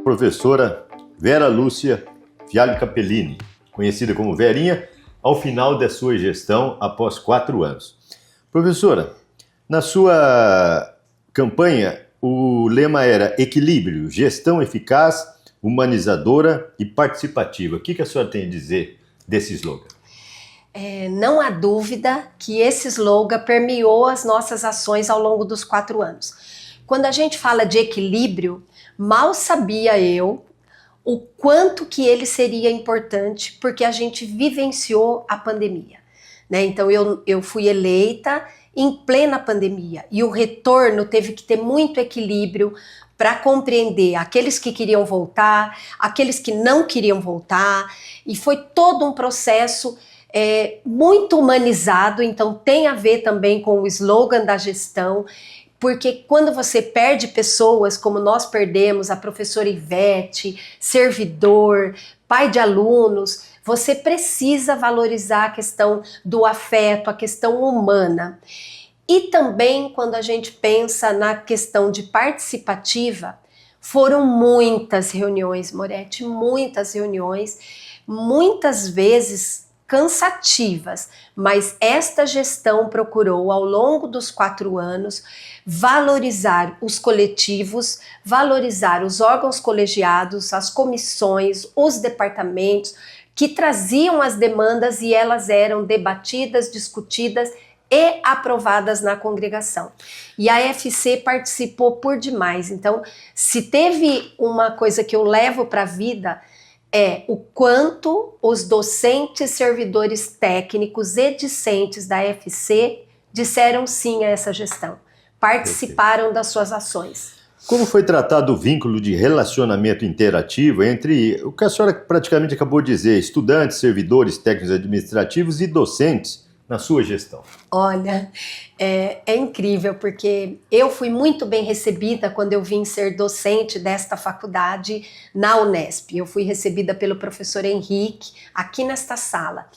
professora Vera Lúcia Fialho Capellini, conhecida como Verinha, ao final da sua gestão após 4 anos. Professora, na sua campanha, o lema era equilíbrio, gestão eficaz, humanizadora e participativa. O que a senhora tem a dizer desse slogan? Não há dúvida que esse slogan permeou as nossas ações ao longo dos 4 anos. Quando a gente fala de equilíbrio, mal sabia eu o quanto que ele seria importante, porque a gente vivenciou a pandemia, né? Então eu fui eleita em plena pandemia e o retorno teve que ter muito equilíbrio para compreender aqueles que queriam voltar, aqueles que não queriam voltar, e foi todo um processo muito humanizado. Então tem a ver também com o slogan da gestão, porque quando você perde pessoas, como nós perdemos a professora Ivete, servidor, pai de alunos, você precisa valorizar a questão do afeto, a questão humana. E também quando a gente pensa na questão de participativa, foram muitas reuniões, Moretti, muitas reuniões, muitas vezes cansativas, mas esta gestão procurou, ao longo dos 4 anos, valorizar os coletivos, valorizar os órgãos colegiados, as comissões, os departamentos, que traziam as demandas e elas eram debatidas, discutidas e aprovadas na congregação. E a FC participou por demais. Então, se teve uma coisa que eu levo para a vida, é o quanto os docentes, servidores técnicos e discentes da FC disseram sim a essa gestão, participaram das suas ações. Como foi tratado o vínculo de relacionamento interativo entre o que a senhora praticamente acabou de dizer, estudantes, servidores técnicos administrativos e docentes na sua gestão? Olha, é incrível, porque eu fui muito bem recebida quando eu vim ser docente desta faculdade na Unesp. Eu fui recebida pelo professor Henrique aqui nesta sala.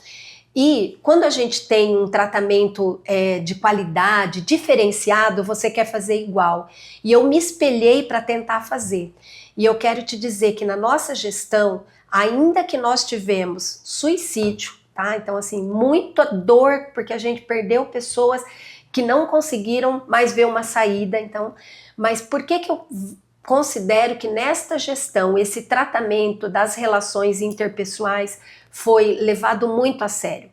E quando a gente tem um tratamento de qualidade, diferenciado, você quer fazer igual. E eu me espelhei para tentar fazer. E eu quero te dizer que na nossa gestão, ainda que nós tivemos suicídio, tá? Então, assim, muita dor, porque a gente perdeu pessoas que não conseguiram mais ver uma saída. Então, mas por que eu considero que nesta gestão, esse tratamento das relações interpessoais foi levado muito a sério?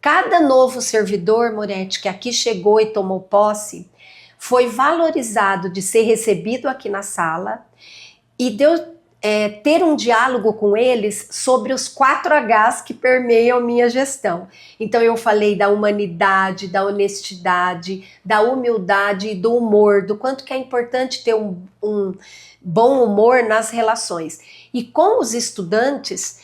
Cada novo servidor, Moretti, que aqui chegou e tomou posse, foi valorizado de ser recebido aqui na sala e deu ter um diálogo com eles sobre os 4 Hs que permeiam minha gestão. Então eu falei da humanidade, da honestidade, da humildade e do humor, do quanto que é importante ter um bom humor nas relações. E com os estudantes,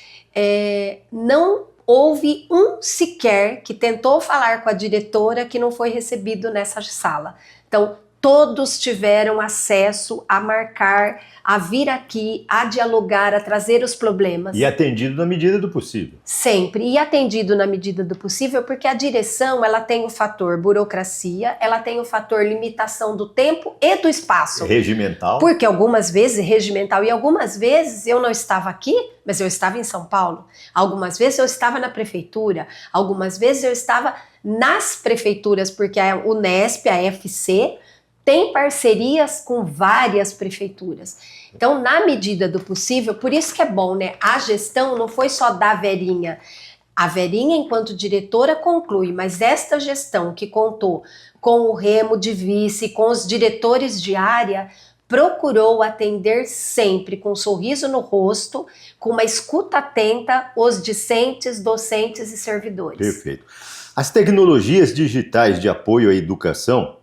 não houve um sequer que tentou falar com a diretora que não foi recebido nessa sala. Então, todos tiveram acesso a marcar, a vir aqui, a dialogar, a trazer os problemas. E atendido na medida do possível. Sempre. E atendido na medida do possível, porque a direção, ela tem o fator burocracia, ela tem o fator limitação do tempo e do espaço. Regimental. Porque algumas vezes, regimental, e algumas vezes eu não estava aqui, mas eu estava em São Paulo. Algumas vezes eu estava na prefeitura. Algumas vezes eu estava nas prefeituras, porque a Unesp, a FC, tem parcerias com várias prefeituras. Então, na medida do possível, por isso que é bom, né? A gestão não foi só da Verinha. A Verinha, enquanto diretora, conclui, mas esta gestão que contou com o Remo de vice, com os diretores de área, procurou atender sempre com um sorriso no rosto, com uma escuta atenta, os discentes, docentes e servidores. Perfeito. As tecnologias digitais de apoio à educação,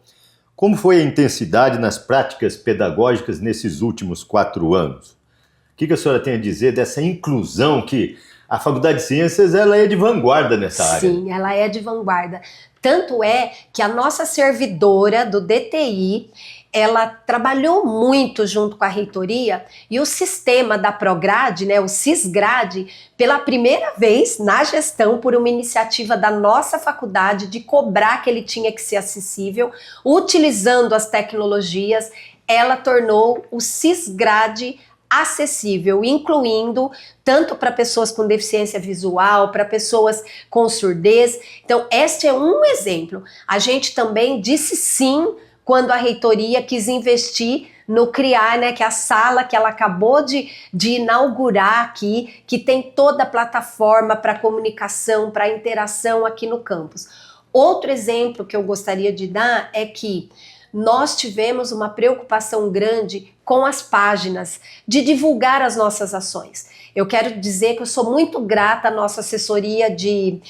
como foi a intensidade nas práticas pedagógicas nesses últimos 4 anos? O que a senhora tem a dizer dessa inclusão que a Faculdade de Ciências ela é de vanguarda nessa área? Sim, ela é de vanguarda. Tanto é que a nossa servidora do DTI, ela trabalhou muito junto com a reitoria e o sistema da Prograde, né, o Cisgrade, pela primeira vez na gestão, por uma iniciativa da nossa faculdade de cobrar que ele tinha que ser acessível, utilizando as tecnologias, ela tornou o Cisgrade acessível, incluindo tanto para pessoas com deficiência visual, para pessoas com surdez. Então, este é um exemplo. A gente também disse sim quando a reitoria quis investir no CRIAR, né, que é a sala que ela acabou de inaugurar aqui, que tem toda a plataforma para comunicação, para interação aqui no campus. Outro exemplo que eu gostaria de dar é que nós tivemos uma preocupação grande com as páginas, de divulgar as nossas ações. Eu quero dizer que eu sou muito grata à nossa assessoria de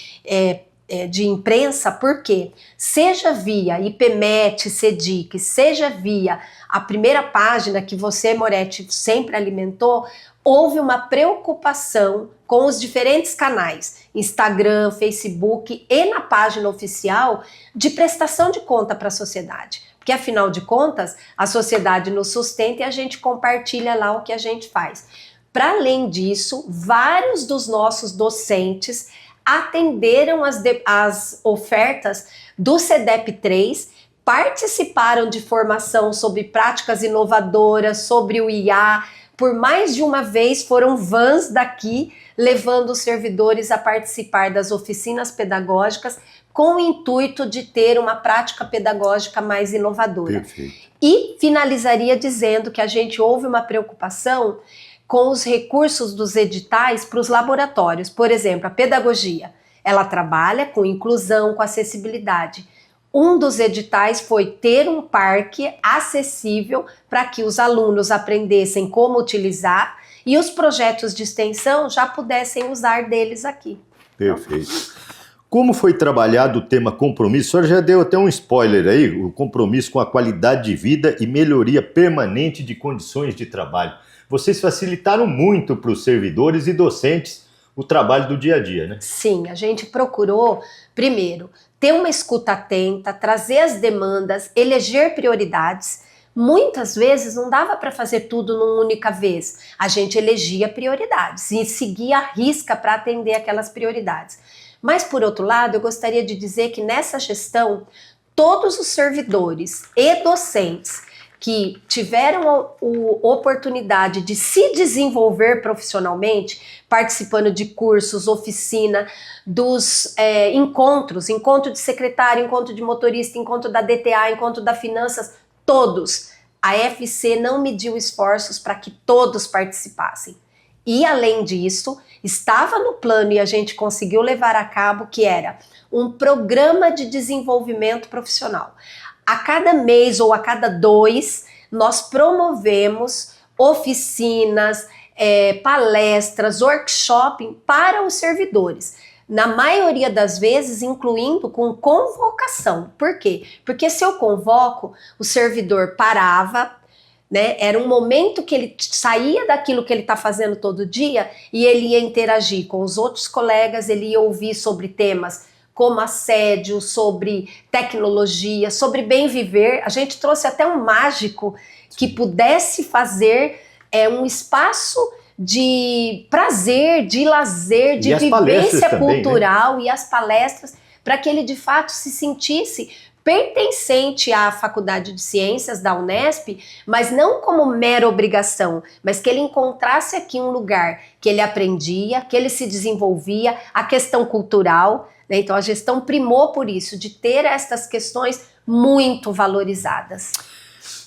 imprensa, porque seja via IPMET, CEDIC, seja via a primeira página que você, Moretti, sempre alimentou, houve uma preocupação com os diferentes canais, Instagram, Facebook e na página oficial, de prestação de conta para a sociedade. Porque, afinal de contas, a sociedade nos sustenta e a gente compartilha lá o que a gente faz. Para além disso, vários dos nossos docentes atenderam as ofertas do CEDEP 3, participaram de formação sobre práticas inovadoras, sobre o IA. Por mais de uma vez foram vans daqui levando os servidores a participar das oficinas pedagógicas com o intuito de ter uma prática pedagógica mais inovadora. Perfeito. E finalizaria dizendo que a gente houve uma preocupação com os recursos dos editais para os laboratórios. Por exemplo, a pedagogia, ela trabalha com inclusão, com acessibilidade. Um dos editais foi ter um parque acessível para que os alunos aprendessem como utilizar e os projetos de extensão já pudessem usar deles aqui. Perfeito. Como foi trabalhado o tema compromisso? A senhora já deu até um spoiler aí, o compromisso com a qualidade de vida e melhoria permanente de condições de trabalho. Vocês facilitaram muito para os servidores e docentes o trabalho do dia a dia, né? Sim, a gente procurou, primeiro, ter uma escuta atenta, trazer as demandas, eleger prioridades. Muitas vezes não dava para fazer tudo numa única vez. A gente elegia prioridades e seguia a risca para atender aquelas prioridades. Mas, por outro lado, eu gostaria de dizer que nessa gestão, todos os servidores e docentes que tiveram a oportunidade de se desenvolver profissionalmente, participando de cursos, oficina, dos encontro de secretário, encontro de motorista, encontro da DTA, encontro da finanças, todos. A FC não mediu esforços para que todos participassem. E, além disso, estava no plano e a gente conseguiu levar a cabo, que era um programa de desenvolvimento profissional. A cada mês ou a cada 2, nós promovemos oficinas, palestras, workshopping para os servidores. Na maioria das vezes, incluindo com convocação. Por quê? Porque se eu convoco, o servidor parava, né? Era um momento que ele saía daquilo que ele está fazendo todo dia e ele ia interagir com os outros colegas, ele ia ouvir sobre temas como assédio, sobre tecnologia, sobre bem viver. A gente trouxe até um mágico que pudesse fazer um espaço de prazer, de lazer, de vivência cultural, né? E as palestras, para que ele de fato se sentisse pertencente à Faculdade de Ciências da Unesp, mas não como mera obrigação, mas que ele encontrasse aqui um lugar que ele aprendia, que ele se desenvolvia, a questão cultural, né? Então a gestão primou por isso, de ter estas questões muito valorizadas.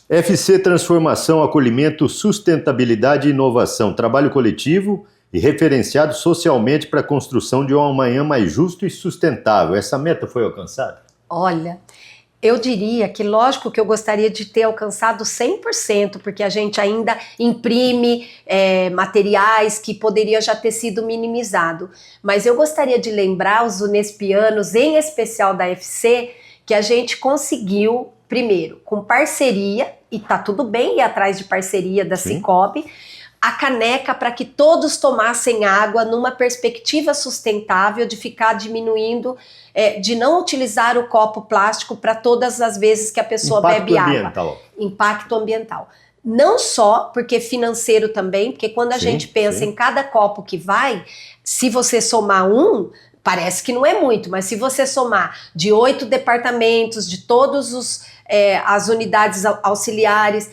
FC Transformação, Acolhimento, Sustentabilidade e Inovação, trabalho coletivo e referenciado socialmente para a construção de um amanhã mais justo e sustentável. Essa meta foi alcançada? Olha, eu diria que, lógico que eu gostaria de ter alcançado 100%, porque a gente ainda imprime materiais que poderia já ter sido minimizado. Mas eu gostaria de lembrar os unespianos, em especial da FC, que a gente conseguiu, primeiro, com parceria, e tá tudo bem ir atrás de parceria da Cicobi, a caneca para que todos tomassem água numa perspectiva sustentável de ficar diminuindo, de não utilizar o copo plástico para todas as vezes que a pessoa bebe água. Impacto ambiental. Não só porque financeiro também, porque quando a gente pensa em cada copo que vai, se você somar um, Parece que não é muito, mas se você somar de 8 departamentos, de todos as unidades auxiliares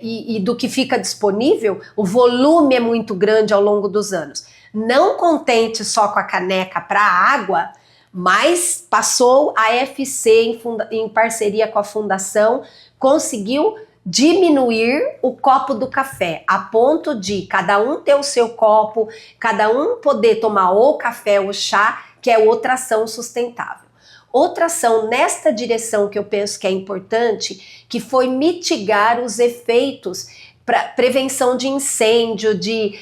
e do que fica disponível, o volume é muito grande ao longo dos anos. Não contente só com a caneca para água, mas passou a FC em parceria com a fundação, conseguiu diminuir o copo do café, a ponto de cada um ter o seu copo, cada um poder tomar ou café ou chá, que é outra ação sustentável. Outra ação nesta direção que eu penso que é importante, que foi mitigar os efeitos para prevenção de incêndio, de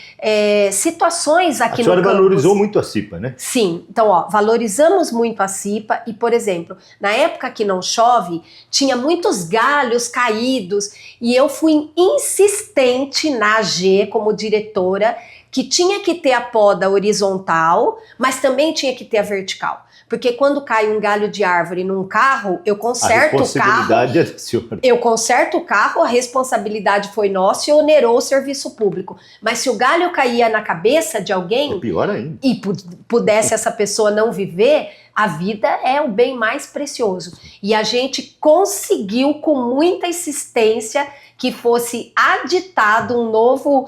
situações aqui no campus. A senhora valorizou muito a CIPA, né? Sim, então valorizamos muito a CIPA e, por exemplo, na época que não chove, tinha muitos galhos caídos e eu fui insistente na AG como diretora que tinha que ter a poda horizontal, mas também tinha que ter a vertical. Porque quando cai um galho de árvore num carro, eu conserto o carro. A responsabilidade é da senhora. Eu conserto o carro, a responsabilidade foi nossa e onerou o serviço público. Mas se o galho caía na cabeça de alguém, é pior ainda, e pudesse essa pessoa não viver, a vida é o bem mais precioso. E a gente conseguiu, com muita insistência, que fosse aditado um novo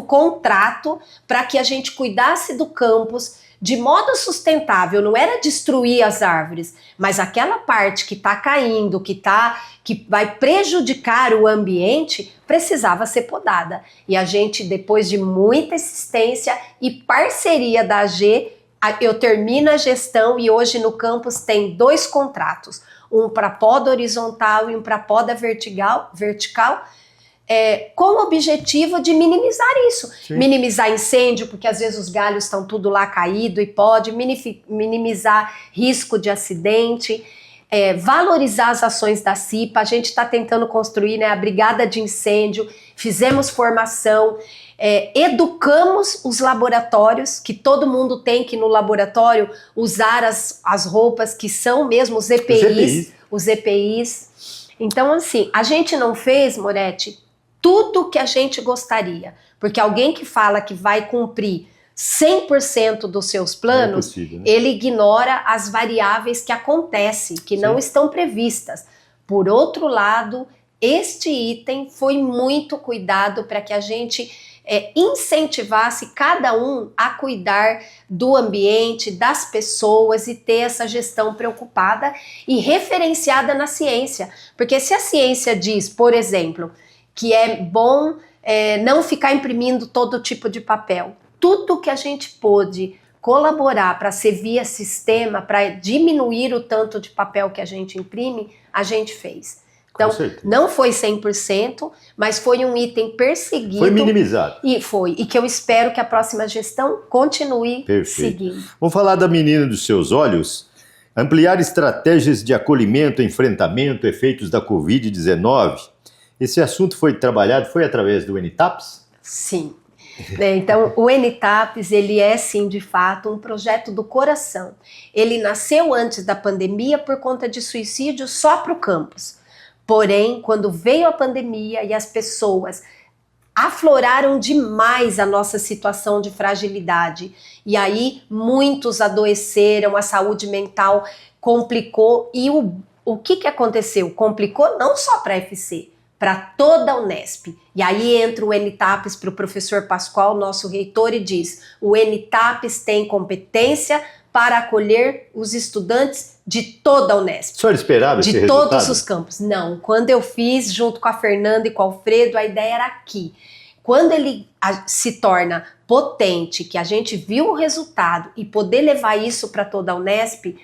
contrato para que a gente cuidasse do campus de modo sustentável. Não era destruir as árvores, mas aquela parte que está caindo, que vai prejudicar o ambiente, precisava ser podada. E a gente, depois de muita insistência e parceria da AG, eu termino a gestão e hoje no campus tem 2 contratos, um para poda horizontal e um para poda vertical, com o objetivo de minimizar isso. Sim. Minimizar incêndio, porque às vezes os galhos estão tudo lá caído e pode minimizar risco de acidente, valorizar as ações da CIPA. A gente está tentando construir, né, a brigada de incêndio, fizemos formação, educamos os laboratórios, que todo mundo tem que no laboratório usar as roupas que são mesmo os EPIs. Então, assim, a gente não fez, Moretti, tudo que a gente gostaria, porque alguém que fala que vai cumprir 100% dos seus planos, possível, né? Ele ignora as variáveis que acontecem, que não estão previstas. Por outro lado, este item foi muito cuidado para que a gente incentivasse cada um a cuidar do ambiente, das pessoas e ter essa gestão preocupada e referenciada na ciência. Porque se a ciência diz, por exemplo, que é bom não ficar imprimindo todo tipo de papel, tudo que a gente pôde colaborar para ser via sistema, para diminuir o tanto de papel que a gente imprime, a gente fez. Então, não foi 100%, mas foi um item perseguido. Foi minimizado. E que eu espero que a próxima gestão continue seguindo. Vamos falar da menina dos seus olhos. Ampliar estratégias de acolhimento, enfrentamento, efeitos da Covid-19. Esse assunto foi trabalhado, foi através do NTAPS? Sim. Então, o NTAPS, ele é sim, de fato, um projeto do coração. Ele nasceu antes da pandemia por conta de suicídio só para o campus. Porém, quando veio a pandemia e as pessoas afloraram demais a nossa situação de fragilidade, e aí muitos adoeceram, a saúde mental complicou, e o que aconteceu? Complicou não só para a FC, para toda a Unesp. E aí entra o NTAPS para o professor Pascoal, nosso reitor, e diz: o NTAPS tem competência para acolher os estudantes de toda a Unesp. O senhor esperava esse resultado? De todos os campos. Não, quando eu fiz junto com a Fernanda e com o Alfredo, a ideia era aqui. Quando ele se torna potente, que a gente viu o resultado e poder levar isso para toda a Unesp,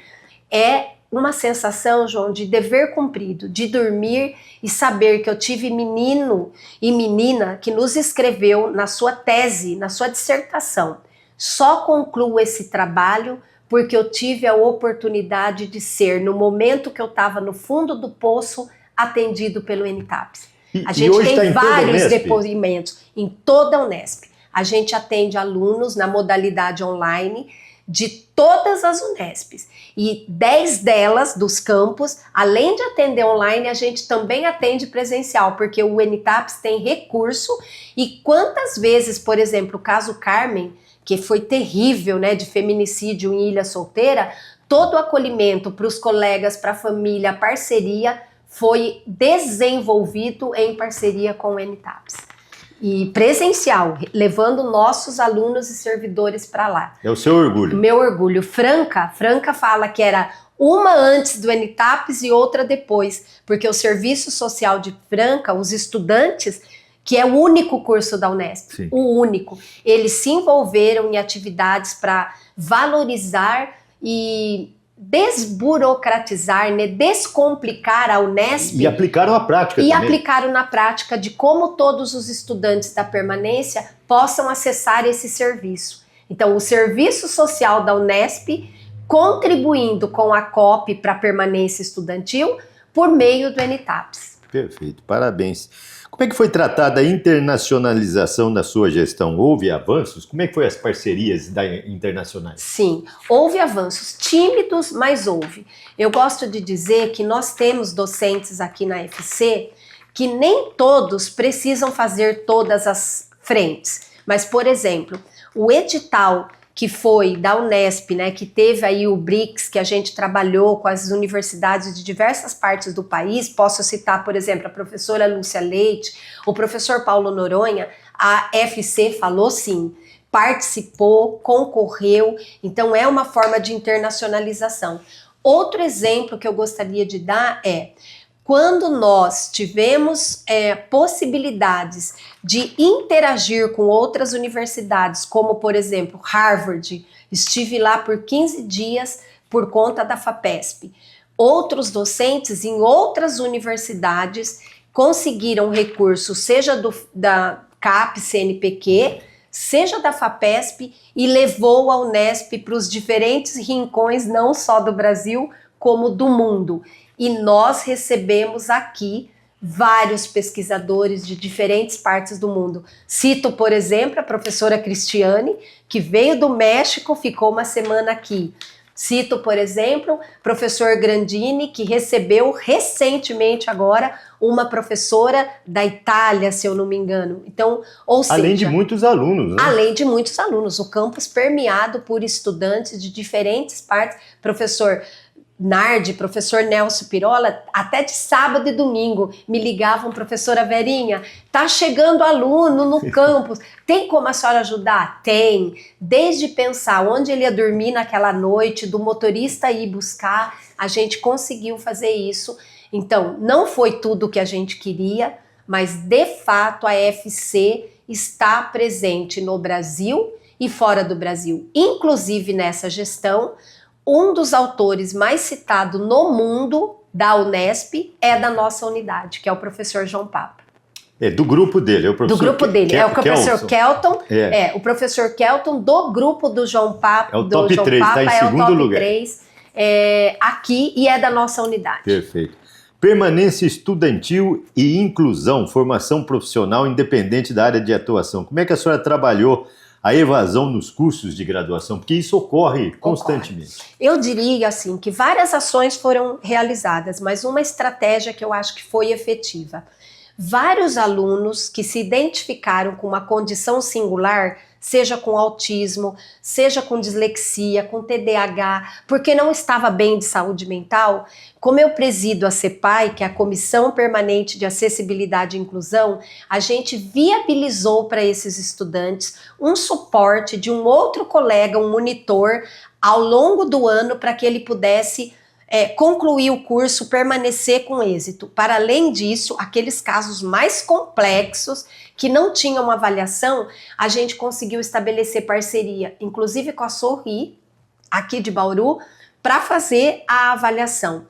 é uma sensação, João, de dever cumprido, de dormir e saber que eu tive menino e menina que nos escreveu na sua tese, na sua dissertação. Só concluo esse trabalho porque eu tive a oportunidade de ser, no momento que eu estava no fundo do poço, atendido pelo NTAPS. A gente tem vários depoimentos em toda a Unesp. A gente atende alunos na modalidade online de todas as Unesps. E 10 delas, dos campos, além de atender online, a gente também atende presencial, porque o NTAPS tem recurso. E quantas vezes, por exemplo, o caso Carmen, que foi terrível, né, de feminicídio em Ilha Solteira, todo o acolhimento para os colegas, para a família, a parceria foi desenvolvido em parceria com o NTAPS. E presencial, levando nossos alunos e servidores para lá. É o seu orgulho. Meu orgulho. Franca fala que era uma antes do NTAPS e outra depois, porque o Serviço Social de Franca, os estudantes, que é o único curso da Unesp, Sim. o único, eles se envolveram em atividades para valorizar e desburocratizar, né, descomplicar a Unesp. E aplicaram a prática e também. aplicaram na prática de como todos os estudantes da permanência possam acessar esse serviço. Então, o Serviço Social da Unesp contribuindo com a COP para a permanência estudantil por meio do NTAPS. Perfeito, parabéns. Como é que foi tratada a internacionalização da sua gestão? Houve avanços? Como é que foi as parcerias internacionais? Sim, houve avanços tímidos, mas houve. Eu gosto de dizer que nós temos docentes aqui na FC que nem todos precisam fazer todas as frentes. Mas, por exemplo, o edital que foi da Unesp, né, que teve aí o BRICS, que a gente trabalhou com as universidades de diversas partes do país, posso citar, por exemplo, a professora Lúcia Leite, o professor Paulo Noronha, a FC falou sim, participou, concorreu, então é uma forma de internacionalização. Outro exemplo que eu gostaria de dar é, quando nós tivemos possibilidades de interagir com outras universidades, como, por exemplo, Harvard, estive lá por 15 dias por conta da FAPESP. Outros docentes em outras universidades conseguiram recursos, seja da CAP, CNPq, seja da FAPESP, e levou a Unesp para os diferentes rincões, não só do Brasil, como do mundo. E nós recebemos aqui vários pesquisadores de diferentes partes do mundo. Cito, por exemplo, a professora Cristiane, que veio do México, ficou uma semana aqui. Cito, por exemplo, o professor Grandini, que recebeu recentemente agora uma professora da Itália, se eu não me engano. Então, ou seja, além de muitos alunos, né? Além de muitos alunos, o campus permeado por estudantes de diferentes partes. Professor Nardi, professor Nelson Pirola, até de sábado e domingo me ligavam, professora Verinha, tá chegando aluno no campus, tem como a senhora ajudar? Tem, desde pensar onde ele ia dormir naquela noite, do motorista ir buscar, a gente conseguiu fazer isso. Então, não foi tudo o que a gente queria, mas de fato a FC está presente no Brasil e fora do Brasil, inclusive nessa gestão. Um dos autores mais citado no mundo da Unesp é da nossa unidade, que é o professor João Papa. É do grupo dele, é o professor. Do grupo dele, é o professor Kelton, é o professor Kelton do grupo do João Papa. É o top 3, está em segundo lugar. 3, aqui, e é da nossa unidade. Perfeito. Permanência estudantil e inclusão, formação profissional independente da área de atuação. Como é que a senhora trabalhou a evasão nos cursos de graduação? Porque isso ocorre constantemente. Eu diria assim que várias ações foram realizadas, mas uma estratégia que eu acho que foi efetiva. Vários alunos que se identificaram com uma condição singular, seja com autismo, seja com dislexia, com TDAH, porque não estava bem de saúde mental, como eu presido a CEPAI, que é a Comissão Permanente de Acessibilidade e Inclusão, a gente viabilizou para esses estudantes um suporte de um outro colega, um monitor, ao longo do ano para que ele pudesse concluir o curso, permanecer com êxito. Para além disso, aqueles casos mais complexos que não tinham avaliação, a gente conseguiu estabelecer parceria, inclusive com a Sorri, aqui de Bauru, para fazer a avaliação.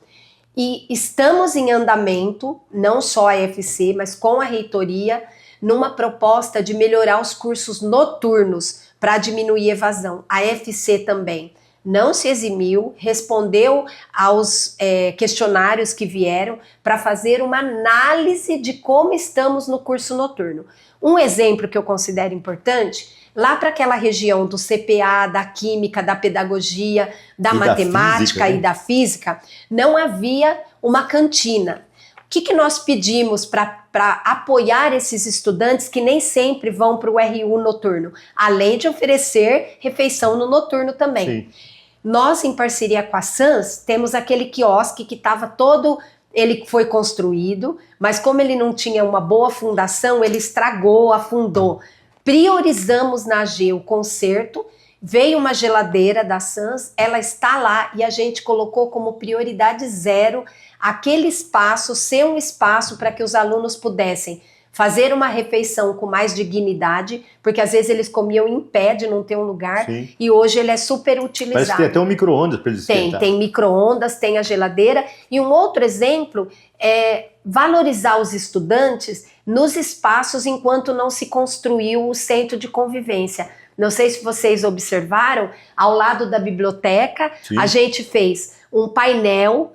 E estamos em andamento, não só a FC, mas com a reitoria, numa proposta de melhorar os cursos noturnos para diminuir a evasão. A FC também não se eximiu, respondeu aos questionários que vieram para fazer uma análise de como estamos no curso noturno. Um exemplo que eu considero importante, lá para aquela região do CPA, da química, da pedagogia, da matemática e da física, não havia uma cantina. que nós pedimos para apoiar esses estudantes que nem sempre vão para o RU noturno? Além de oferecer refeição no noturno também. Sim. Nós, em parceria com a SANS, temos aquele quiosque que estava todo... Ele foi construído, mas como ele não tinha uma boa fundação, ele estragou, afundou. Priorizamos na AG o conserto, veio uma geladeira da SANS, ela está lá e a gente colocou como prioridade 0 aquele espaço ser um espaço para que os alunos pudessem fazer uma refeição com mais dignidade, porque às vezes eles comiam em pé de não ter um lugar. Sim. E hoje ele é super utilizado. Parece que tem até um micro-ondas para eles esquentar. Tem micro-ondas, tem a geladeira. E um outro exemplo é valorizar os estudantes nos espaços enquanto não se construiu o centro de convivência. Não sei se vocês observaram, ao lado da biblioteca, Sim. a gente fez um painel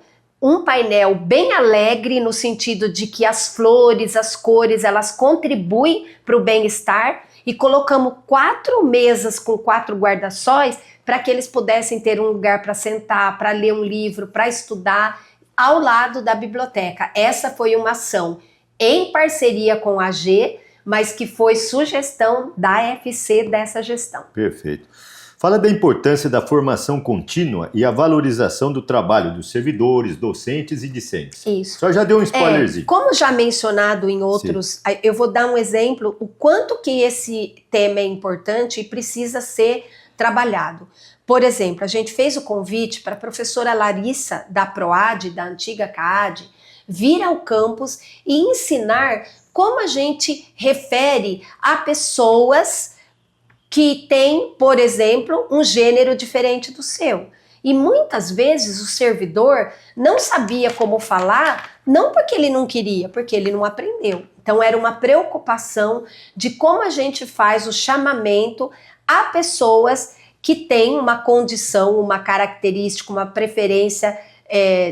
bem alegre, no sentido de que as flores, as cores, elas contribuem para o bem-estar, e colocamos 4 mesas com 4 guarda-sóis para que eles pudessem ter um lugar para sentar, para ler um livro, para estudar, ao lado da biblioteca. Essa foi uma ação em parceria com a AG, mas que foi sugestão da FC dessa gestão. Perfeito. Fala da importância da formação contínua e a valorização do trabalho dos servidores, docentes e discentes. Isso. Só já deu um spoilerzinho. Como já mencionado em outros, eu vou dar um exemplo, o quanto que esse tema é importante e precisa ser trabalhado. Por exemplo, a gente fez o convite para a professora Larissa, da PROAD, da antiga CAAD, vir ao campus e ensinar como a gente refere a pessoas que têm, por exemplo, um gênero diferente do seu. E muitas vezes o servidor não sabia como falar, não porque ele não queria, porque ele não aprendeu. Então era uma preocupação de como a gente faz o chamamento a pessoas que têm uma condição, uma característica, uma preferência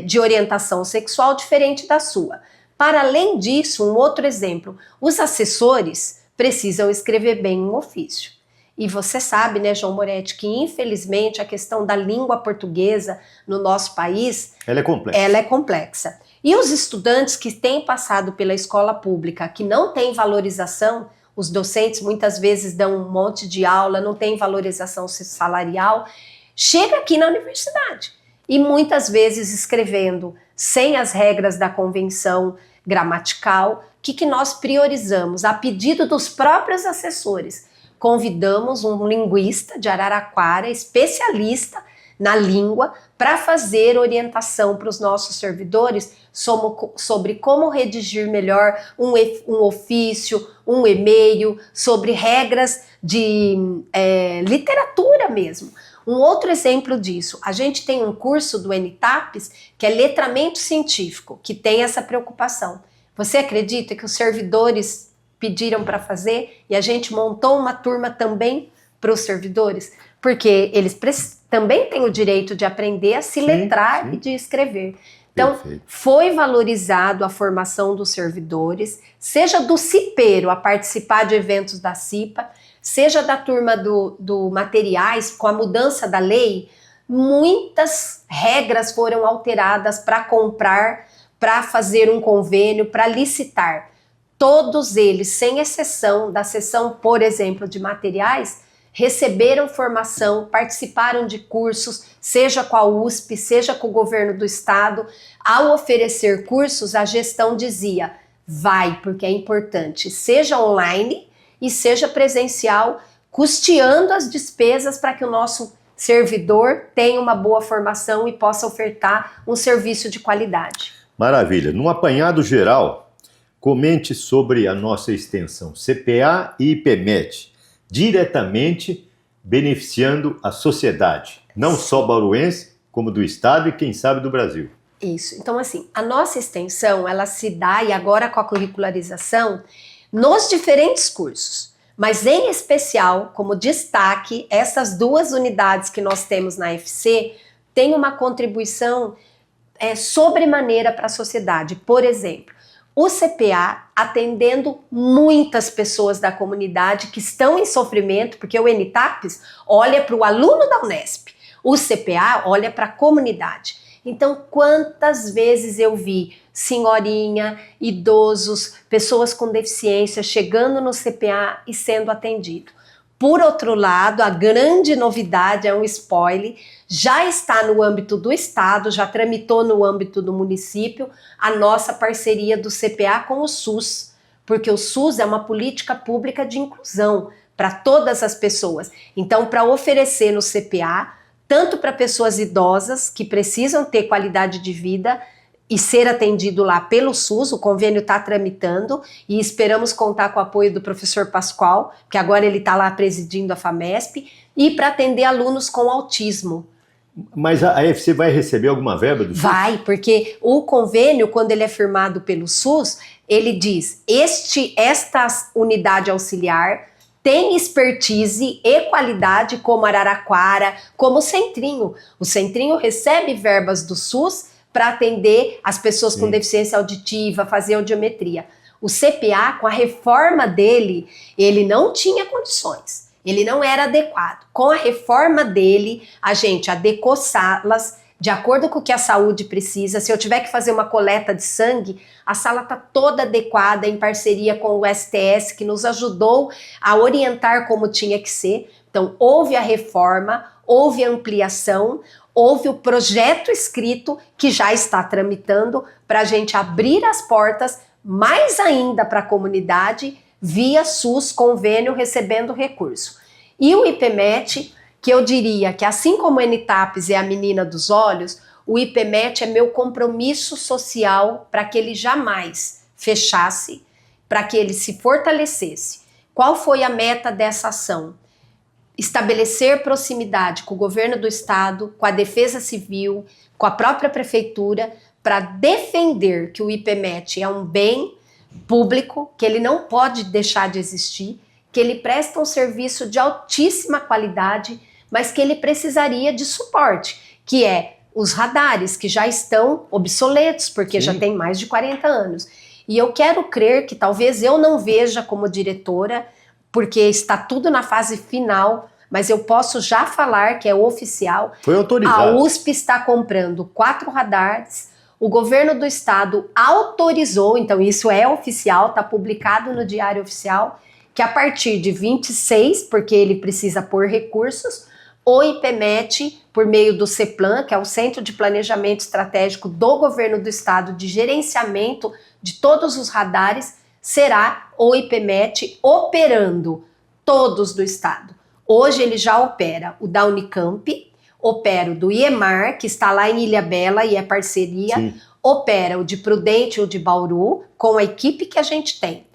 de orientação sexual diferente da sua. Para além disso, um outro exemplo, os assessores precisam escrever bem um ofício. E você sabe, né, João Moretti, que infelizmente a questão da língua portuguesa no nosso país... Ela é complexa. E os estudantes que têm passado pela escola pública, que não têm valorização, os docentes muitas vezes dão um monte de aula, não tem valorização salarial, chega aqui na universidade. E muitas vezes escrevendo sem as regras da convenção gramatical. O que nós priorizamos? A pedido dos próprios assessores, convidamos um linguista de Araraquara, especialista na língua, para fazer orientação para os nossos servidores sobre como redigir melhor um ofício, um e-mail, sobre regras de literatura mesmo. Um outro exemplo disso, a gente tem um curso do NTAPS, que é letramento científico, que tem essa preocupação. Você acredita que os servidores pediram para fazer e a gente montou uma turma também para os servidores? Porque eles também têm o direito de aprender a se letrar e de escrever. Então, perfeito, foi valorizado a formação dos servidores, seja do CIPeiro a participar de eventos da CIPA, seja da turma do materiais, com a mudança da lei, muitas regras foram alteradas para comprar, para fazer um convênio, para licitar. Todos eles, sem exceção da seção, por exemplo, de materiais, receberam formação, participaram de cursos, seja com a USP, seja com o governo do estado. Ao oferecer cursos, a gestão dizia, vai, porque é importante, seja online e seja presencial, custeando as despesas para que o nosso servidor tenha uma boa formação e possa ofertar um serviço de qualidade. Maravilha. Num apanhado geral, comente sobre a nossa extensão CPA e IPMET, diretamente beneficiando a sociedade, não só bauruense, como do estado e quem sabe do Brasil. Isso. Então, assim, a nossa extensão, ela se dá, e agora com a curricularização, nos diferentes cursos, mas em especial, como destaque, essas 2 unidades que nós temos na FC têm uma contribuição sobremaneira para a sociedade. Por exemplo, o CPA atendendo muitas pessoas da comunidade que estão em sofrimento, porque o NTAPS olha para o aluno da Unesp, o CPA olha para a comunidade. Então, quantas vezes eu vi senhorinha, idosos, pessoas com deficiência chegando no CPA e sendo atendido. Por outro lado, a grande novidade, é um spoiler, já está no âmbito do Estado, já tramitou no âmbito do município, a nossa parceria do CPA com o SUS, porque o SUS é uma política pública de inclusão para todas as pessoas. Então, para oferecer no CPA, tanto para pessoas idosas que precisam ter qualidade de vida e ser atendido lá pelo SUS, o convênio está tramitando e esperamos contar com o apoio do professor Pascoal, que agora ele está lá presidindo a FAMESP, e para atender alunos com autismo. Mas a AFC vai receber alguma verba do SUS? Vai, porque o convênio, quando ele é firmado pelo SUS, ele diz, esta unidade auxiliar tem expertise e qualidade como Araraquara, como o Centrinho. O Centrinho recebe verbas do SUS para atender as pessoas com deficiência auditiva, fazer audiometria. O CPA, com a reforma dele, ele não tinha condições, ele não era adequado. Com a reforma dele, a gente adequou salas de acordo com o que a saúde precisa. Se eu tiver que fazer uma coleta de sangue, a sala está toda adequada em parceria com o STS, que nos ajudou a orientar como tinha que ser. Então, houve a reforma, houve a ampliação, houve o projeto escrito que já está tramitando para a gente abrir as portas mais ainda para a comunidade via SUS, convênio, recebendo recurso. E o IPMET, que eu diria que assim como o NTAPS é a menina dos olhos, o IPMET é meu compromisso social para que ele jamais fechasse, para que ele se fortalecesse. Qual foi a meta dessa ação? Estabelecer proximidade com o governo do estado, com a defesa civil, com a própria prefeitura, para defender que o IPMET é um bem público, que ele não pode deixar de existir, que ele presta um serviço de altíssima qualidade, mas que ele precisaria de suporte, que é os radares, que já estão obsoletos, porque já tem mais de 40 anos. E eu quero crer que talvez eu não veja como diretora, porque está tudo na fase final, mas eu posso já falar que é oficial. Foi autorizado. A USP está comprando 4 radares, o governo do estado autorizou, então isso é oficial, está publicado no Diário Oficial, que a partir de 26, porque ele precisa pôr recursos, o IPMET, por meio do CEPLAN, que é o Centro de Planejamento Estratégico do governo do estado, de gerenciamento de todos os radares, será o IPMET operando todos do estado. Hoje ele já opera o da Unicamp, opera o do IEMAR, que está lá em Ilhabela e é parceria, opera o de Prudente ou de Bauru, com a equipe que a gente tem.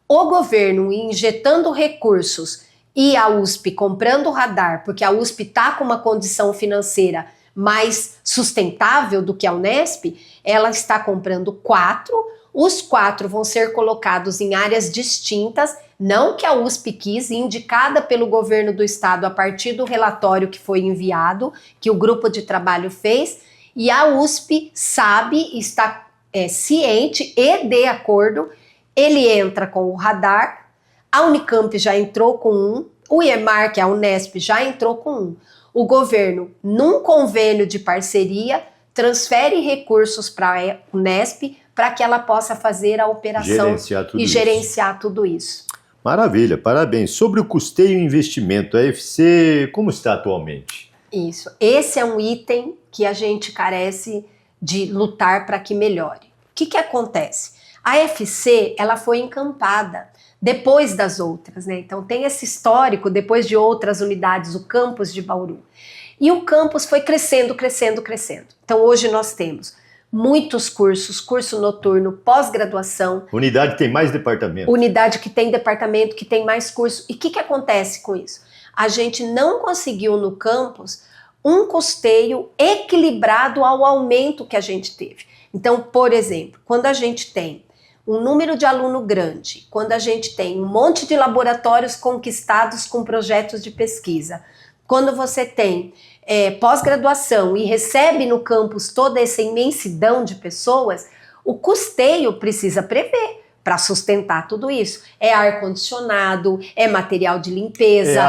O governo injetando recursos e a USP comprando radar, porque a USP está com uma condição financeira mais sustentável do que a Unesp, ela está comprando 4. Os 4 vão ser colocados em áreas distintas, não que a USP quis, indicada pelo governo do estado a partir do relatório que foi enviado, que o grupo de trabalho fez, e a USP sabe, está ciente e de acordo, ele entra com o radar, a Unicamp já entrou com um, o IEMAR, que é a Unesp, já entrou com um. O governo, num convênio de parceria, transfere recursos para a Unesp para que ela possa fazer a operação gerenciar tudo isso. Maravilha, parabéns. Sobre o custeio e investimento, a FC, como está atualmente? Isso, esse é um item que a gente carece de lutar para que melhore. O que acontece? A FC, ela foi encampada depois das outras, né? Então tem esse histórico, depois de outras unidades, o campus de Bauru. E o campus foi crescendo, crescendo, crescendo. Então hoje nós temos muitos cursos, curso noturno, pós-graduação. Unidade que tem mais departamento. Unidade que tem departamento, que tem mais curso. E o que acontece com isso? A gente não conseguiu no campus um custeio equilibrado ao aumento que a gente teve. Então, por exemplo, quando a gente tem um número de aluno grande, quando a gente tem um monte de laboratórios conquistados com projetos de pesquisa, quando você tem pós-graduação e recebe no campus toda essa imensidão de pessoas, o custeio precisa prever para sustentar tudo isso. É ar-condicionado, é material de limpeza,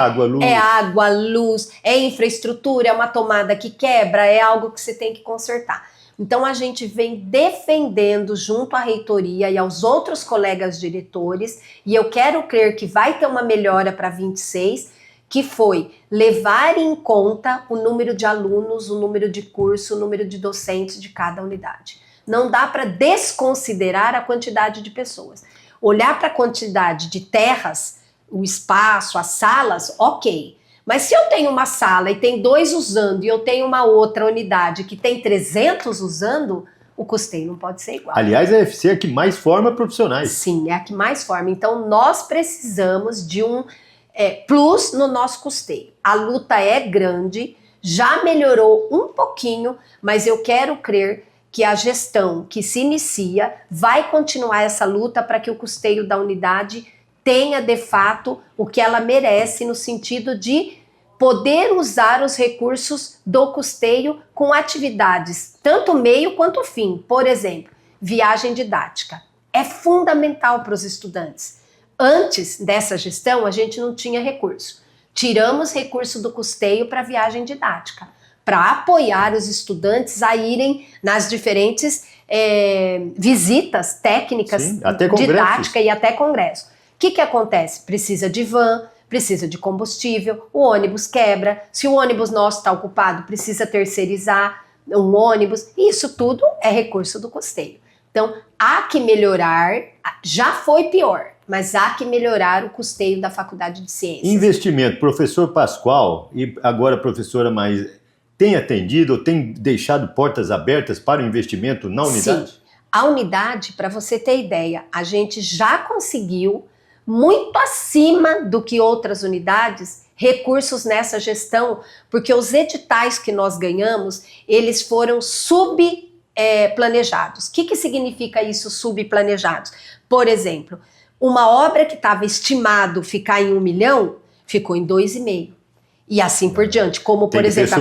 é água, luz, é infraestrutura, é uma tomada que quebra, é algo que você tem que consertar. Então a gente vem defendendo junto à reitoria e aos outros colegas diretores, e eu quero crer que vai ter uma melhora para 26, que foi levar em conta o número de alunos, o número de curso, o número de docentes de cada unidade. Não dá para desconsiderar a quantidade de pessoas. Olhar para a quantidade de terras, o espaço, as salas, ok. Mas se eu tenho uma sala e tem 2 usando e eu tenho uma outra unidade que tem 300 usando, o custeio não pode ser igual. Aliás, a FC é a que mais forma profissionais. Sim, é a que mais forma. Então, nós precisamos de um plus no nosso custeio. A luta é grande, já melhorou um pouquinho, mas eu quero crer que a gestão que se inicia vai continuar essa luta para que o custeio da unidade tenha, de fato, o que ela merece no sentido de poder usar os recursos do custeio com atividades, tanto meio quanto fim. Por exemplo, viagem didática. É fundamental para os estudantes. Antes dessa gestão, a gente não tinha recurso. Tiramos recurso do custeio para viagem didática, para apoiar os estudantes a irem nas diferentes visitas técnicas, sim, até didática e até congresso. O que acontece? Precisa de van, precisa de combustível, o ônibus quebra, se o ônibus nosso está ocupado, precisa terceirizar um ônibus, isso tudo é recurso do custeio. Então, há que melhorar, já foi pior, mas há que melhorar o custeio da Faculdade de Ciências. Investimento, professor Pascoal e agora a professora Maísa, tem atendido ou tem deixado portas abertas para o investimento na unidade? Sim, a unidade, para você ter ideia, a gente já conseguiu, muito acima do que outras unidades, recursos nessa gestão, porque os editais que nós ganhamos, eles foram subplanejados. O que significa isso, subplanejados? Por exemplo, uma obra que estava estimado ficar em 1 milhão, ficou em 2,5. E assim por diante, como por exemplo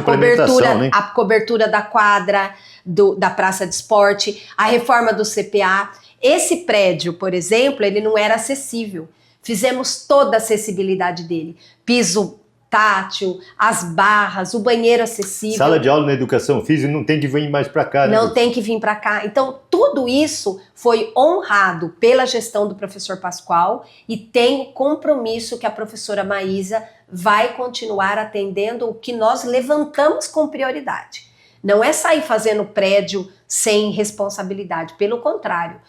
a cobertura da quadra, da praça de esporte, a reforma do CPA. Esse prédio, por exemplo, ele não era acessível. Fizemos toda a acessibilidade dele. Piso tátil, as barras, o banheiro acessível. Sala de aula na educação física não tem que vir mais para cá, né? Não tem que vir para cá. Então, tudo isso foi honrado pela gestão do professor Pascoal e tem o compromisso que a professora Maísa vai continuar atendendo o que nós levantamos com prioridade. Não é sair fazendo prédio sem responsabilidade, pelo contrário.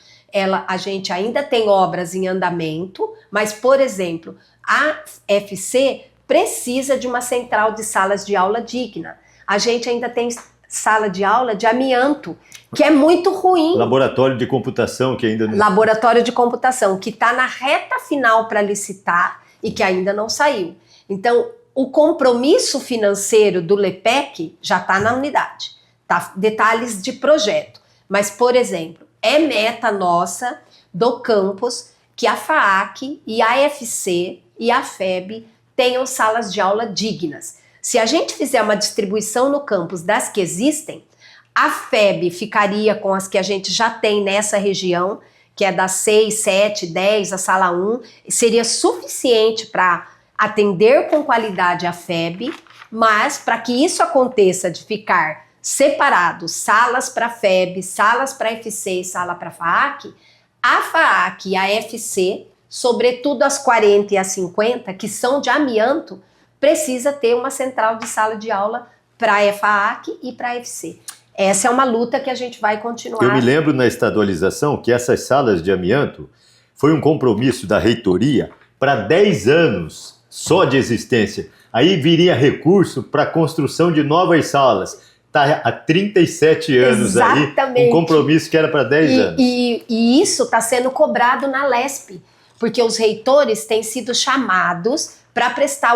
A gente ainda tem obras em andamento, mas, por exemplo, a FC precisa de uma central de salas de aula digna. A gente ainda tem sala de aula de amianto, que é muito ruim. Laboratório de computação, que ainda não... Laboratório de computação, que está na reta final para licitar e que ainda não saiu. Então, o compromisso financeiro do LEPEC já está na unidade. Tá? Detalhes de projeto. Mas, por exemplo, é meta nossa do campus que a FAAC e a FC e a FEB tenham salas de aula dignas. Se a gente fizer uma distribuição no campus das que existem, a FEB ficaria com as que a gente já tem nessa região, que é das 6, 7, 10, a sala 1, seria suficiente para atender com qualidade a FEB, mas para que isso aconteça de ficar separado, salas para FEB, salas para FC e sala para FAAC, a FAAC e a FC, sobretudo as 40 e as 50, que são de amianto, precisa ter uma central de sala de aula para a FAAC e para a FC. Essa é uma luta que a gente vai continuar. Eu me lembro na estadualização que essas salas de amianto foi um compromisso da reitoria para 10 anos só de existência. Aí viria recurso para a construção de novas salas. Está há 37 anos. Exatamente. Aí, um compromisso que era para 10 anos. E isso está sendo cobrado na LESP, porque os reitores têm sido chamados para prestar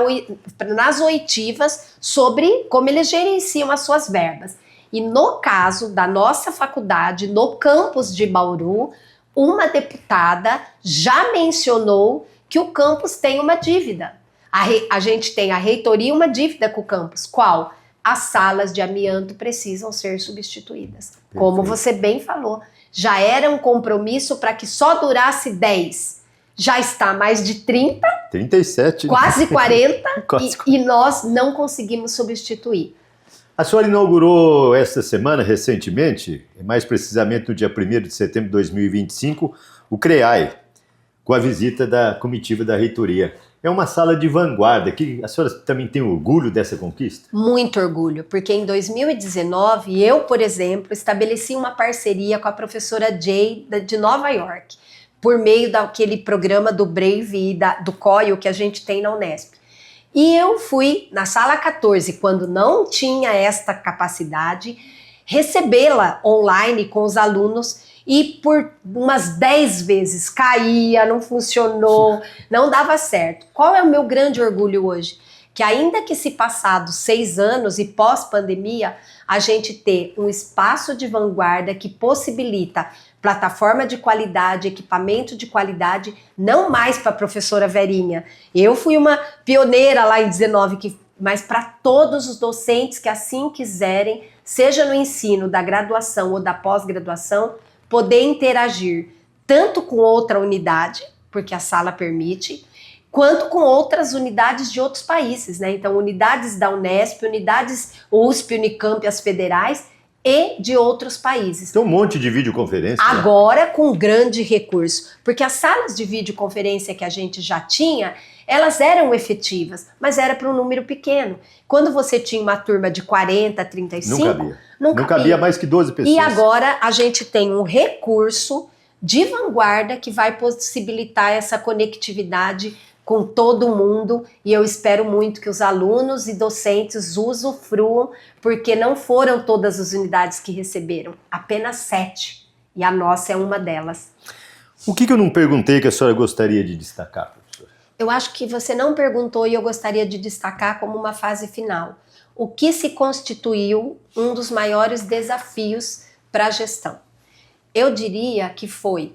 nas oitivas sobre como eles gerenciam as suas verbas. E no caso da nossa faculdade, no campus de Bauru, uma deputada já mencionou que o campus tem uma dívida. A gente tem a reitoria uma dívida com o campus. Qual? As salas de amianto precisam ser substituídas. Perfeito. Como você bem falou, já era um compromisso para que só durasse 10. Já está mais de 30, 37, quase 40, e nós não conseguimos substituir. A senhora inaugurou esta semana, recentemente, mais precisamente no dia 1º de setembro de 2025, o CREAI, com a visita da comitiva da reitoria. É uma sala de vanguarda. Que a senhora também tem orgulho dessa conquista? Muito orgulho, porque em 2019 eu, por exemplo, estabeleci uma parceria com a professora Jay de Nova York, por meio daquele programa do Brave e do COIL que a gente tem na Unesp. E eu fui na sala 14, quando não tinha esta capacidade, recebê-la online com os alunos e por umas 10 vezes caía, não funcionou, não dava certo. Qual é o meu grande orgulho hoje? Que ainda que se passados 6 anos e pós-pandemia, a gente ter um espaço de vanguarda que possibilita plataforma de qualidade, equipamento de qualidade, não mais para a professora Verinha. Eu fui uma pioneira lá em 19, mas para todos os docentes que assim quiserem, seja no ensino da graduação ou da pós-graduação, poder interagir tanto com outra unidade, porque a sala permite, quanto com outras unidades de outros países, né? Então, unidades da Unesp, unidades USP, Unicamp, as federais, e de outros países. Tem um monte de videoconferência. Agora, né? Com grande recurso. Porque as salas de videoconferência que a gente já tinha, elas eram efetivas, mas era para um número pequeno. Quando você tinha uma turma de 40, 35... Não cabia mais que 12 pessoas. E agora a gente tem um recurso de vanguarda que vai possibilitar essa conectividade com todo mundo, e eu espero muito que os alunos e docentes usufruam, porque não foram todas as unidades que receberam, apenas 7, e a nossa é uma delas. O que eu não perguntei que a senhora gostaria de destacar, professora? Eu acho que você não perguntou e eu gostaria de destacar como uma fase final. O que se constituiu um dos maiores desafios para a gestão? Eu diria que foi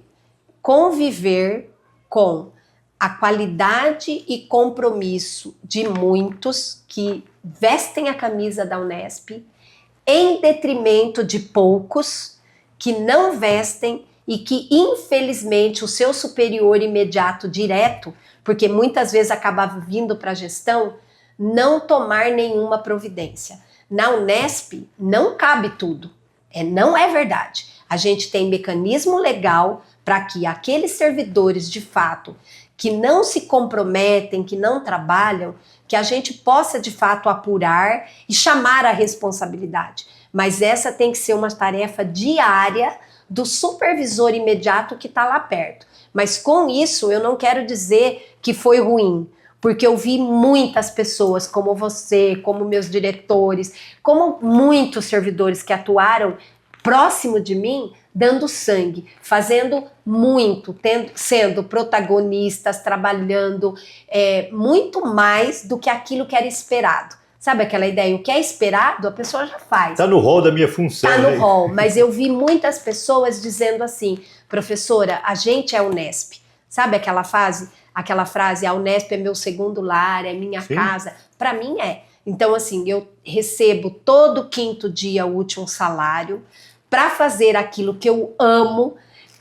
conviver com a qualidade e compromisso de muitos que vestem a camisa da Unesp, em detrimento de poucos que não vestem e que, infelizmente, o seu superior imediato direto, porque muitas vezes acabava vindo para a gestão, não tomar nenhuma providência. Na Unesp não cabe tudo, não é verdade. A gente tem mecanismo legal para que aqueles servidores, de fato, que não se comprometem, que não trabalham, que a gente possa de fato apurar e chamar a responsabilidade. Mas essa tem que ser uma tarefa diária do supervisor imediato que está lá perto. Mas com isso eu não quero dizer que foi ruim, porque eu vi muitas pessoas como você, como meus diretores, como muitos servidores que atuaram próximo de mim, dando sangue, fazendo muito, sendo protagonistas, trabalhando muito mais do que aquilo que era esperado. Sabe aquela ideia? O que é esperado, a pessoa já faz. Está no rol da minha função. Está no rol, mas eu vi muitas pessoas dizendo assim, professora, a gente é Unesp. Sabe aquela frase, a Unesp é meu segundo lar, é minha casa? Para mim é. Então, assim, eu recebo todo quinto dia útil um salário para fazer aquilo que eu amo,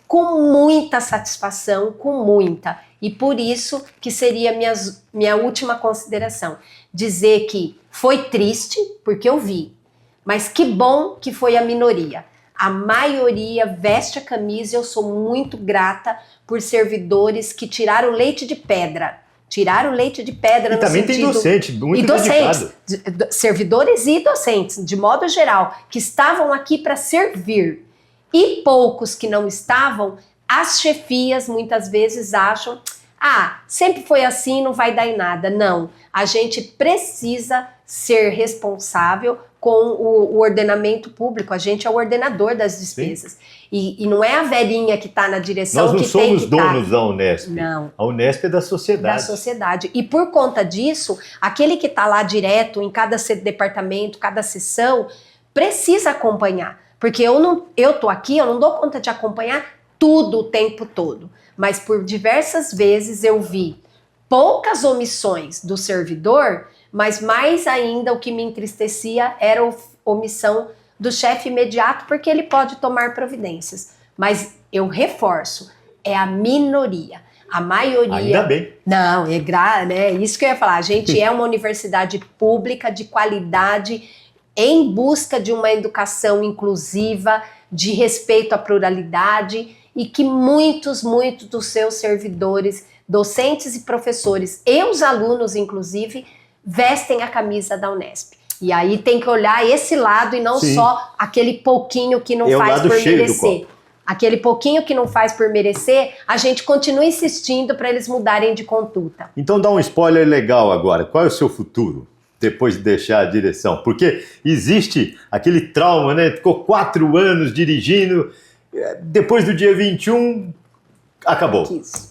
com muita satisfação, com muita. E por isso que seria minha última consideração. Dizer que foi triste, porque eu vi, mas que bom que foi a minoria. A maioria veste a camisa e eu sou muito grata por servidores que tiraram leite de pedra. Tiraram leite de pedra no também sentido... tem docente, muito dedicado. Servidores e docentes, de modo geral, que estavam aqui para servir. E poucos que não estavam, as chefias muitas vezes acham, sempre foi assim, não vai dar em nada. Não, a gente precisa ser responsável com o ordenamento público, a gente é o ordenador das despesas. E não é a velhinha que está na direção que tem que Nós não somos donos da Unesp. Não. A Unesp é da sociedade. Da sociedade. E por conta disso, aquele que está lá direto em cada departamento, cada seção, precisa acompanhar. Porque eu tô aqui, eu não dou conta de acompanhar tudo o tempo todo. Mas por diversas vezes eu vi poucas omissões do servidor, mas mais ainda o que me entristecia era a omissão do chefe imediato, porque ele pode tomar providências. Mas eu reforço, é a minoria. A maioria... Ainda bem. Não, né? Isso que eu ia falar. A gente é uma universidade pública de qualidade em busca de uma educação inclusiva, de respeito à pluralidade, e que muitos dos seus servidores, docentes e professores, e os alunos inclusive, vestem a camisa da Unesp. E aí tem que olhar esse lado e não só aquele pouquinho que não faz por merecer. Aquele pouquinho que não faz por merecer, a gente continua insistindo para eles mudarem de conduta. Então dá um spoiler legal agora. Qual é o seu futuro depois de deixar a direção? Porque existe aquele trauma, né? Ficou 4 anos dirigindo, depois do dia 21, acabou. Isso.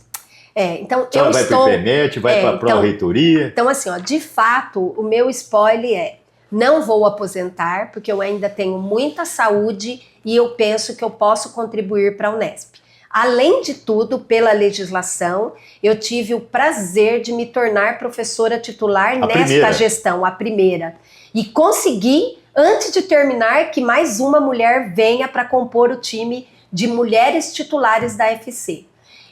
Então eu vai para o IPMET, vai para a pró-reitoria. Então assim, de fato, o meu spoiler não vou aposentar, porque eu ainda tenho muita saúde e eu penso que eu posso contribuir para a Unesp. Além de tudo, pela legislação, eu tive o prazer de me tornar professora titular nesta gestão, a primeira. E consegui, antes de terminar, que mais uma mulher venha para compor o time de mulheres titulares da FC.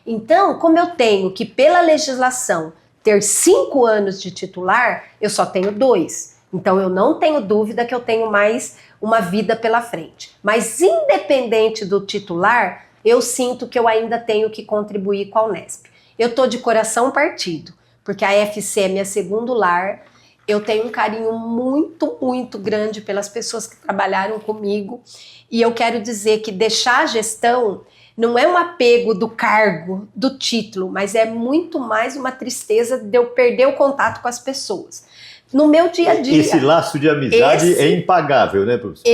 Então, como eu tenho que, pela legislação, ter 5 anos de titular, eu só tenho 2. Então, eu não tenho dúvida que eu tenho mais uma vida pela frente. Mas, independente do titular, eu sinto que eu ainda tenho que contribuir com a Unesp. Eu estou de coração partido, porque a FC é minha segundo lar. Eu tenho um carinho muito grande pelas pessoas que trabalharam comigo. E eu quero dizer que deixar a gestão não é um apego do cargo, do título, mas é muito mais uma tristeza de eu perder o contato com as pessoas. No meu dia a dia. Esse laço de amizade é impagável, né, professor?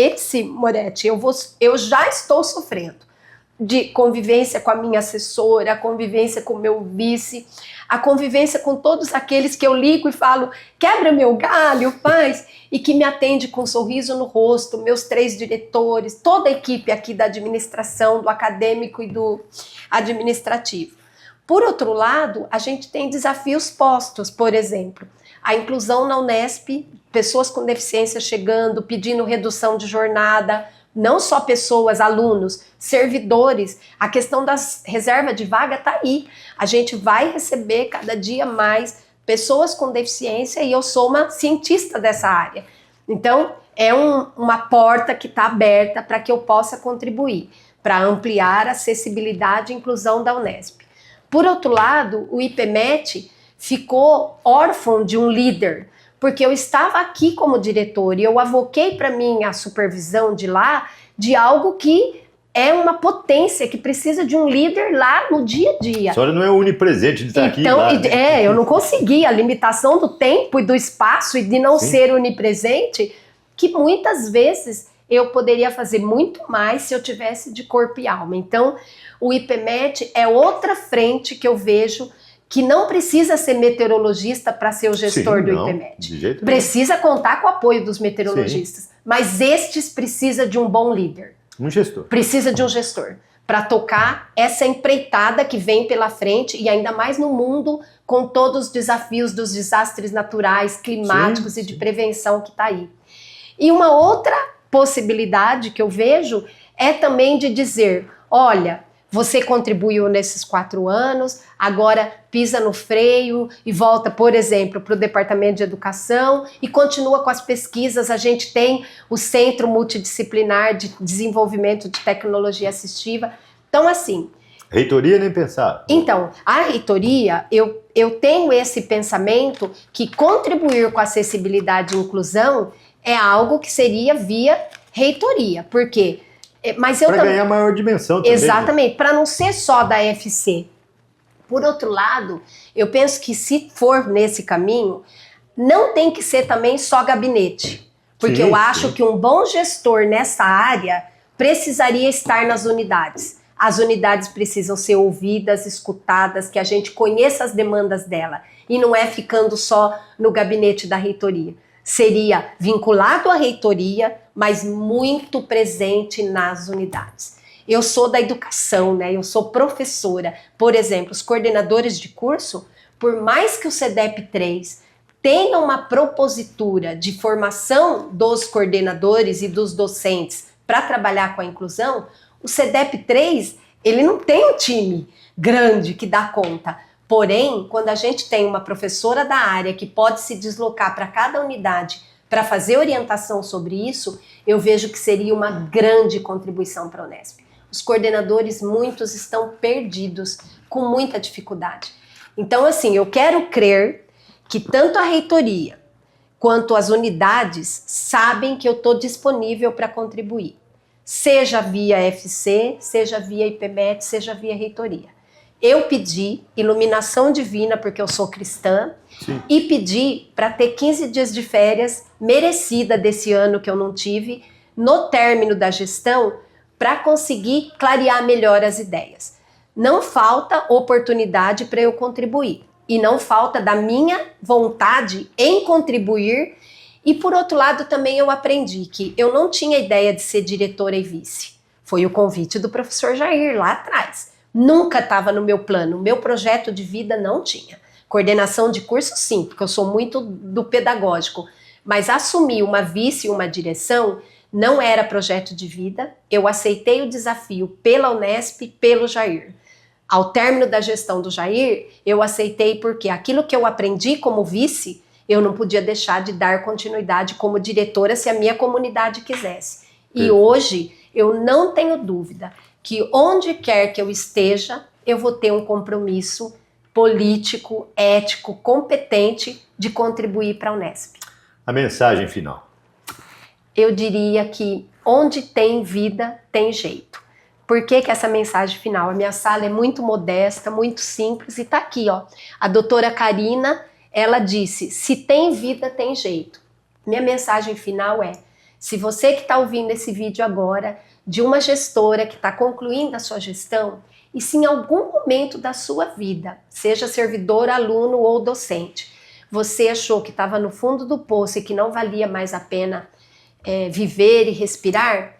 Moretti, eu já estou sofrendo de convivência com a minha assessora, a convivência com o meu vice, a convivência com todos aqueles que eu ligo e falo, quebra meu galho, faz, e que me atende com um sorriso no rosto, meus 3 diretores, toda a equipe aqui da administração, do acadêmico e do administrativo. Por outro lado, a gente tem desafios postos, por exemplo, a inclusão na Unesp, pessoas com deficiência chegando, pedindo redução de jornada, não só pessoas, alunos, servidores, a questão das reservas de vaga está aí. A gente vai receber cada dia mais pessoas com deficiência e eu sou uma cientista dessa área. Então, é uma porta que está aberta para que eu possa contribuir, para ampliar a acessibilidade e inclusão da Unesp. Por outro lado, o IPMET ficou órfão de um líder, porque eu estava aqui como diretor e eu avoquei para mim a supervisão de lá de algo que é uma potência, que precisa de um líder lá no dia a dia. A senhora não é onipresente de estar aqui lá, né? Eu não consegui, a limitação do tempo e do espaço e de não ser onipresente, que muitas vezes eu poderia fazer muito mais se eu tivesse de corpo e alma. Então, o IPMET é outra frente que eu vejo que não precisa ser meteorologista para ser o gestor do IPMET. Precisa contar com o apoio dos meteorologistas. Mas estes precisa de um bom líder. Um gestor. Precisa de um gestor para tocar essa empreitada que vem pela frente e ainda mais no mundo com todos os desafios dos desastres naturais, climáticos e de prevenção que está aí. E uma outra possibilidade que eu vejo é também de dizer, olha, você contribuiu nesses 4 anos, agora pisa no freio e volta, por exemplo, para o Departamento de Educação e continua com as pesquisas. A gente tem o Centro Multidisciplinar de Desenvolvimento de Tecnologia Assistiva. Então, assim... Reitoria nem pensar. Então, a reitoria, eu tenho esse pensamento que contribuir com a acessibilidade e inclusão é algo que seria via reitoria. Por quê? Para ganhar maior dimensão também. Exatamente, para não ser só da FC. Por outro lado, eu penso que se for nesse caminho, não tem que ser também só gabinete. Porque eu acho que um bom gestor nessa área precisaria estar nas unidades. As unidades precisam ser ouvidas, escutadas, que a gente conheça as demandas dela. E não é ficando só no gabinete da reitoria. Seria vinculado à reitoria, mas muito presente nas unidades. Eu sou da educação, né? Eu sou professora. Por exemplo, os coordenadores de curso, por mais que o CEDEP 3 tenha uma propositura de formação dos coordenadores e dos docentes para trabalhar com a inclusão, o CEDEP 3, ele não tem um time grande que dá conta. Porém, quando a gente tem uma professora da área que pode se deslocar para cada unidade para fazer orientação sobre isso, eu vejo que seria uma grande contribuição para a Unesp. Os coordenadores, muitos estão perdidos, com muita dificuldade. Então, assim, eu quero crer que tanto a reitoria quanto as unidades sabem que eu estou disponível para contribuir. Seja via FC, seja via IPMET, seja via reitoria. Eu pedi iluminação divina, porque eu sou cristã, sim, e pedi para ter 15 dias de férias merecida desse ano que eu não tive, no término da gestão, para conseguir clarear melhor as ideias. Não falta oportunidade para eu contribuir. E não falta da minha vontade em contribuir. E por outro lado também eu aprendi que eu não tinha ideia de ser diretora e vice. Foi o convite do professor Jair lá atrás. Nunca estava no meu plano, meu projeto de vida não tinha. Coordenação de curso sim, porque eu sou muito do pedagógico. Mas assumir uma vice e uma direção não era projeto de vida. Eu aceitei o desafio pela Unesp, pelo Jair. Ao término da gestão do Jair, eu aceitei porque aquilo que eu aprendi como vice, eu não podia deixar de dar continuidade como diretora se a minha comunidade quisesse. E hoje, eu não tenho dúvida que onde quer que eu esteja, eu vou ter um compromisso político, ético, competente de contribuir para a Unesp. A mensagem final. Eu diria que onde tem vida, tem jeito. Por que essa mensagem final? A minha sala é muito modesta, muito simples e tá aqui, ó. A doutora Karina, ela disse, se tem vida, tem jeito. Minha mensagem final é, se você que está ouvindo esse vídeo agora, de uma gestora que está concluindo a sua gestão, e se em algum momento da sua vida, seja servidor, aluno ou docente, você achou que estava no fundo do poço e que não valia mais a pena viver e respirar,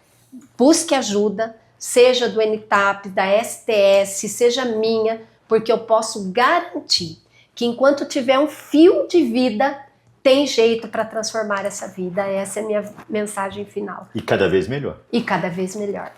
busque ajuda, seja do NTAP, da STS, seja minha, porque eu posso garantir que enquanto tiver um fio de vida, tem jeito para transformar essa vida. Essa é a minha mensagem final. E cada vez melhor. E cada vez melhor.